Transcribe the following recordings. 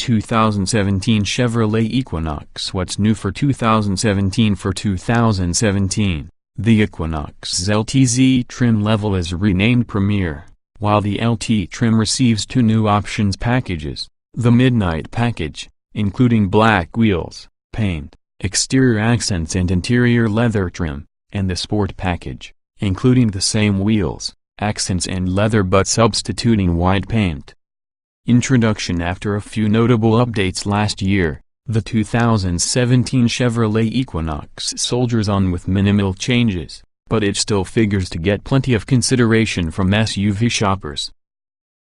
2017 Chevrolet Equinox. What's new for 2017? For 2017, the Equinox's LTZ trim level is renamed Premier, while the LT trim receives two new options packages: the Midnight package, including black wheels, paint, exterior accents and interior leather trim, and the Sport package, including the same wheels, accents and leather but substituting white paint. Introduction. After a few notable updates last year, the 2017 Chevrolet Equinox soldiers on with minimal changes, but it still figures to get plenty of consideration from SUV shoppers.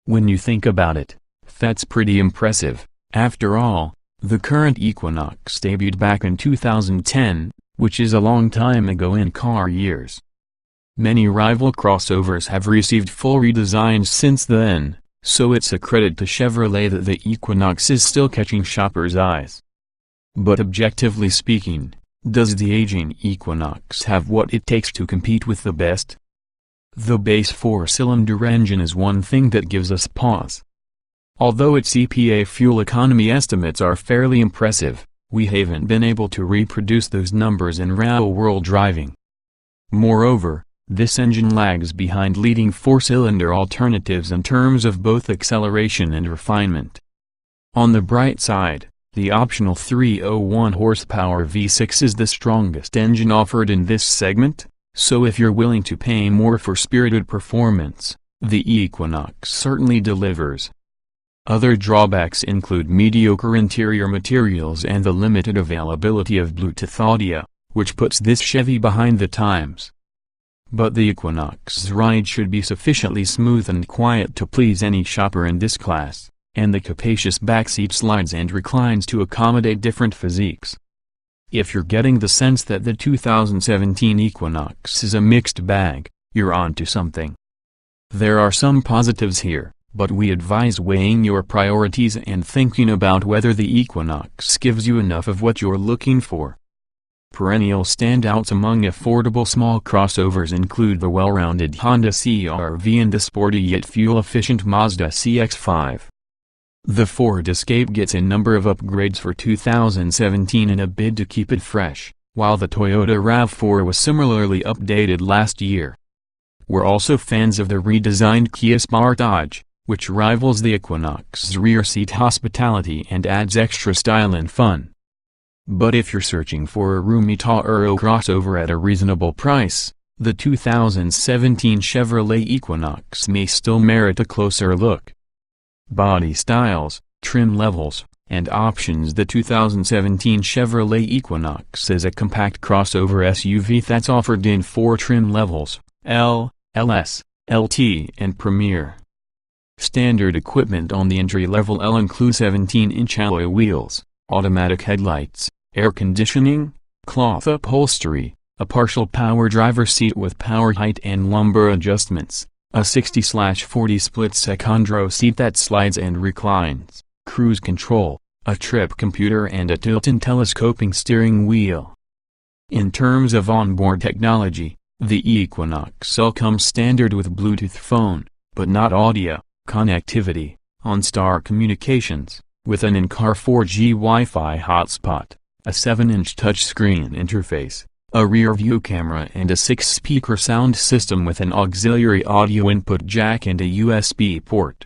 When you think about it, that's pretty impressive. After all, the current Equinox debuted back in 2010, which is a long time ago in car years. Many rival crossovers have received full redesigns since then, so it's a credit to Chevrolet that the Equinox is still catching shoppers' eyes. But objectively speaking, does the aging Equinox have what it takes to compete with the best? The base four-cylinder engine is one thing that gives us pause. Although its EPA fuel economy estimates are fairly impressive, we haven't been able to reproduce those numbers in real-world driving. Moreover, this engine lags behind leading four-cylinder alternatives in terms of both acceleration and refinement. On the bright side, the optional 301 horsepower V6 is the strongest engine offered in this segment, so if you're willing to pay more for spirited performance, the Equinox certainly delivers. Other drawbacks include mediocre interior materials and the limited availability of Bluetooth audio, which puts this Chevy behind the times. But the Equinox's ride should be sufficiently smooth and quiet to please any shopper in this class, and the capacious backseat slides and reclines to accommodate different physiques. If you're getting the sense that the 2017 Equinox is a mixed bag, you're onto something. There are some positives here, but we advise weighing your priorities and thinking about whether the Equinox gives you enough of what you're looking for. Perennial standouts among affordable small crossovers include the well-rounded Honda CR-V and the sporty yet fuel-efficient Mazda CX-5. The Ford Escape gets a number of upgrades for 2017 in a bid to keep it fresh, while the Toyota RAV4 was similarly updated last year. We're also fans of the redesigned Kia Sportage, which rivals the Equinox's rear-seat hospitality and adds extra style and fun. But if you're searching for a roomy Tauro crossover at a reasonable price, the 2017 Chevrolet Equinox may still merit a closer look. Body styles, trim levels, and options. The 2017 Chevrolet Equinox is a compact crossover SUV that's offered in four trim levels: L, LS, LT and Premier. Standard equipment on the entry-level L includes 17-inch alloy wheels, automatic headlights, air conditioning, cloth upholstery, a partial power driver seat with power height and lumbar adjustments, a 60/40 split secondrow seat that slides and reclines, cruise control, a trip computer and a tilt and telescoping steering wheel. In terms of onboard technology, the Equinox L comes standard with Bluetooth phone, but not audio, connectivity, OnStar communications, with an in-car 4G Wi-Fi hotspot, a 7-inch touchscreen interface, a rear-view camera and a 6-speaker sound system with an auxiliary audio input jack and a USB port.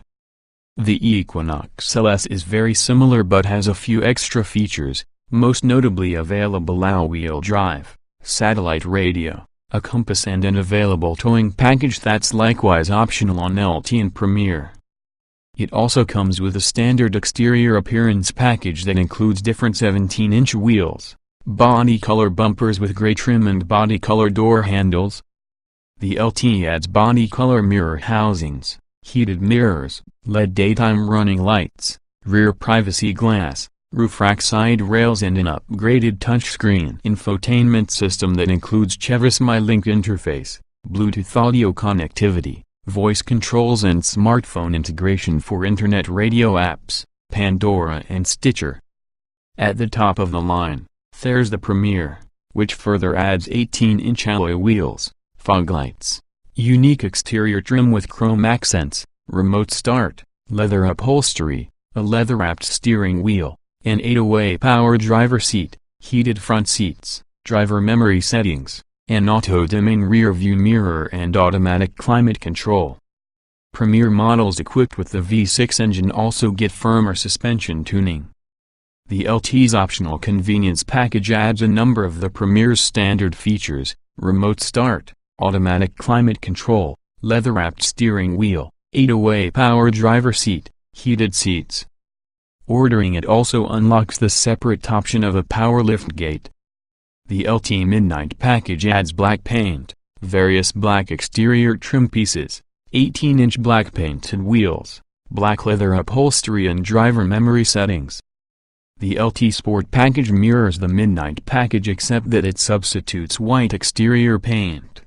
The Equinox LS is very similar but has a few extra features, most notably available all-wheel drive, satellite radio, a compass and an available towing package that's likewise optional on LT and Premier. It also comes with a standard exterior appearance package that includes different 17-inch wheels, body color bumpers with gray trim and body color door handles. The LT adds body color mirror housings, heated mirrors, LED daytime running lights, rear privacy glass, roof rack side rails and an upgraded touchscreen infotainment system that includes Chevrolet's MyLink interface, Bluetooth audio connectivity, voice controls and smartphone integration for internet radio apps, Pandora and Stitcher. At the top of the line, there's the Premier, which further adds 18-inch alloy wheels, fog lights, unique exterior trim with chrome accents, remote start, leather upholstery, a leather-wrapped steering wheel, an 8-way power driver seat, heated front seats, driver memory settings, an auto-dimming rear-view mirror and automatic climate control. Premier models equipped with the V6 engine also get firmer suspension tuning. The LT's optional convenience package adds a number of the Premier's standard features: remote start, automatic climate control, leather-wrapped steering wheel, 8-way power driver seat, heated seats. Ordering it also unlocks the separate option of a power liftgate. The LT Midnight package adds black paint, various black exterior trim pieces, 18-inch black painted wheels, black leather upholstery and driver memory settings. The LT Sport package mirrors the Midnight package except that it substitutes white exterior paint.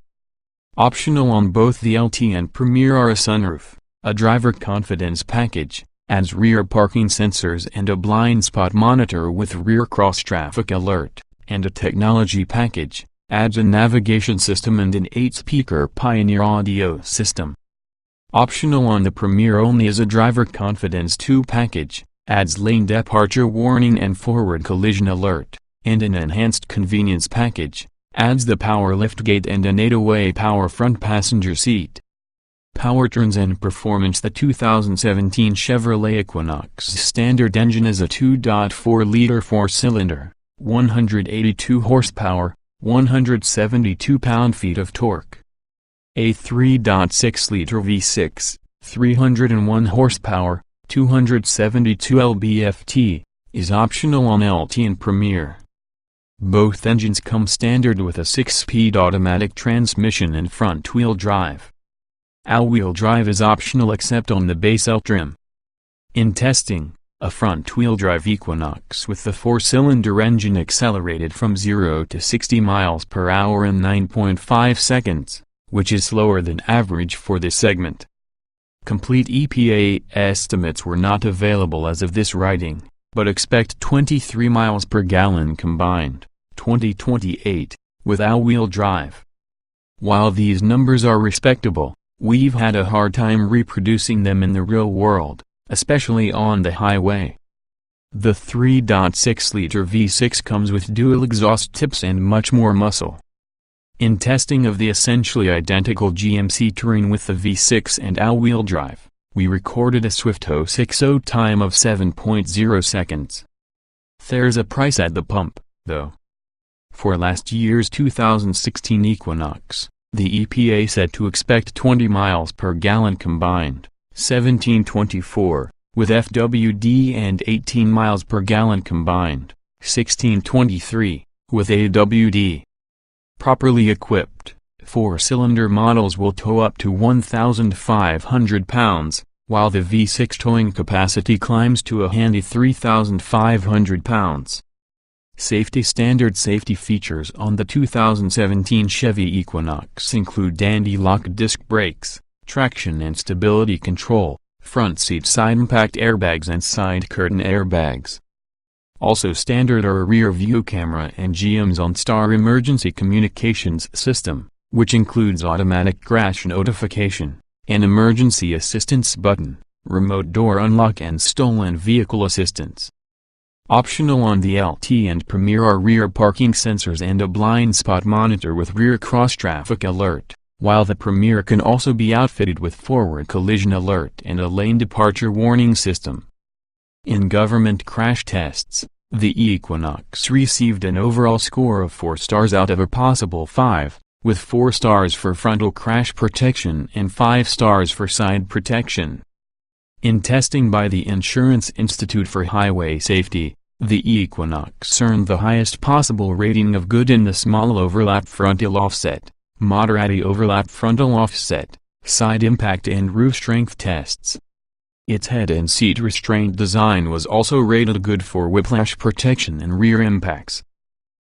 Optional on both the LT and Premier are a sunroof, a driver confidence package, adds rear parking sensors and a blind spot monitor with rear cross-traffic alert, and a technology package, adds a navigation system and an 8-speaker Pioneer audio system. Optional on the Premier only is a driver confidence 2 package, adds lane departure warning and forward collision alert, and an enhanced convenience package, adds the power liftgate and an 8-way power front passenger seat. Powertrains and performance: the 2017 Chevrolet Equinox standard engine is a 2.4-liter 4-cylinder, 182 horsepower, 172 pound-feet of torque. A 3.6-liter V6, 301 horsepower, 272 lb-ft, is optional on LT and Premier. Both engines come standard with a 6-speed automatic transmission and front-wheel drive. All-wheel drive is optional except on the base L trim. In testing, a front-wheel drive Equinox with the 4-cylinder engine accelerated from 0 to 60 miles per hour in 9.5 seconds, which is slower than average for this segment. Complete EPA estimates were not available as of this writing, but expect 23 miles per gallon combined, 2028, with all-wheel drive. While these numbers are respectable, we've had a hard time reproducing them in the real world, especially on the highway. The 3.6-liter V6 comes with dual exhaust tips and much more muscle. In testing of the essentially identical GMC Terrain with the V6 and all-wheel drive, we recorded a swift 060 time of 7.0 seconds. There's a price at the pump, though. For last year's 2016 Equinox, the EPA said to expect 20 miles per gallon combined, 1724, with FWD, and 18 miles per gallon combined, 1623, with AWD. Properly equipped, 4-cylinder models will tow up to 1,500 pounds, while the V6 towing capacity climbs to a handy 3,500 pounds. Standard safety features on the 2017 Chevy Equinox include anti-lock disc brakes, traction and stability control, front seat side impact airbags and side curtain airbags. Also standard are a rear view camera and GM's OnStar emergency communications system, which includes automatic crash notification, an emergency assistance button, remote door unlock and stolen vehicle assistance. Optional on the LT and Premier are rear parking sensors and a blind spot monitor with rear cross-traffic alert, while the Premier can also be outfitted with forward collision alert and a lane departure warning system. In government crash tests, the Equinox received an overall score of 4 stars out of a possible 5, with 4 stars for frontal crash protection and 5 stars for side protection. In testing by the Insurance Institute for Highway Safety, the Equinox earned the highest possible rating of good in the small overlap frontal offset, moderate overlap frontal offset, side impact and roof strength tests. Its head and seat restraint design was also rated good for whiplash protection and rear impacts.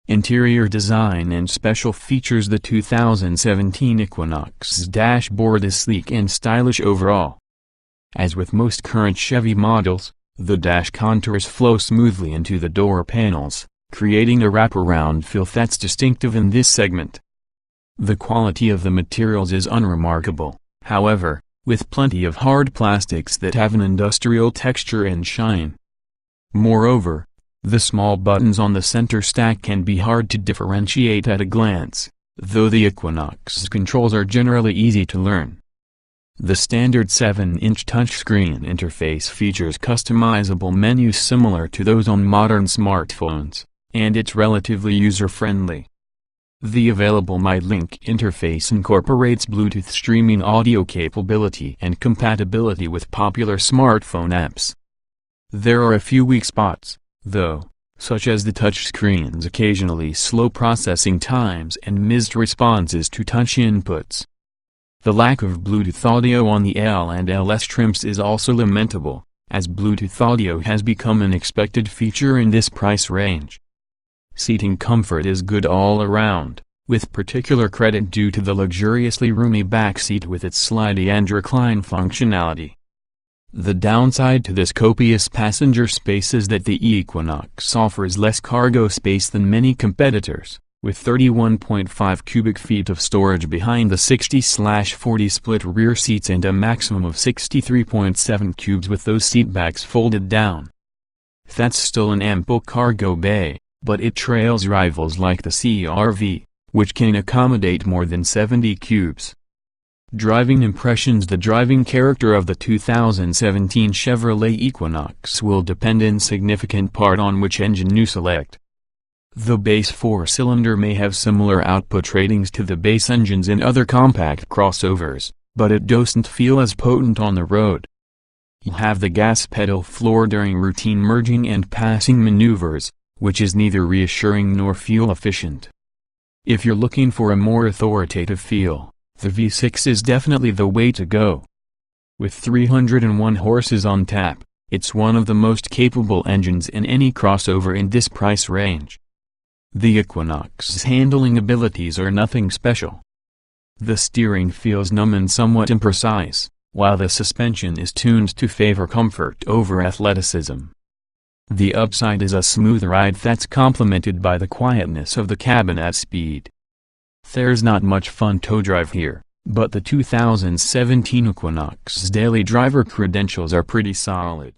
Interior design and special features: the 2017 Equinox's dashboard is sleek and stylish overall. As with most current Chevy models, the dash contours flow smoothly into the door panels, creating a wraparound feel that's distinctive in this segment. The quality of the materials is unremarkable, however, with plenty of hard plastics that have an industrial texture and shine. Moreover, the small buttons on the center stack can be hard to differentiate at a glance, though the Equinox's controls are generally easy to learn. The standard 7-inch touchscreen interface features customizable menus similar to those on modern smartphones, and it's relatively user-friendly. The available MyLink interface incorporates Bluetooth streaming audio capability and compatibility with popular smartphone apps. There are a few weak spots, though, such as the touchscreen's occasionally slow processing times and missed responses to touch inputs. The lack of Bluetooth audio on the L and LS trims is also lamentable, as Bluetooth audio has become an expected feature in this price range. Seating comfort is good all around, with particular credit due to the luxuriously roomy back seat with its slidey and recline functionality. The downside to this copious passenger space is that the Equinox offers less cargo space than many competitors, with 31.5 cubic feet of storage behind the 60/40 split rear seats and a maximum of 63.7 cubes with those seatbacks folded down. That's still an ample cargo bay, but it trails rivals like the CR-V, which can accommodate more than 70 cubes. Driving impressions. The driving character of the 2017 Chevrolet Equinox will depend in significant part on which engine you select. The base 4-cylinder may have similar output ratings to the base engines in other compact crossovers, but it doesn't feel as potent on the road. You have the gas pedal floor during routine merging and passing maneuvers, which is neither reassuring nor fuel efficient. If you're looking for a more authoritative feel, the V6 is definitely the way to go. With 301 horses on tap, it's one of the most capable engines in any crossover in this price range. The Equinox's handling abilities are nothing special. The steering feels numb and somewhat imprecise, while the suspension is tuned to favor comfort over athleticism. The upside is a smooth ride that's complemented by the quietness of the cabin at speed. There's not much fun to drive here, but the 2017 Equinox's daily driver credentials are pretty solid.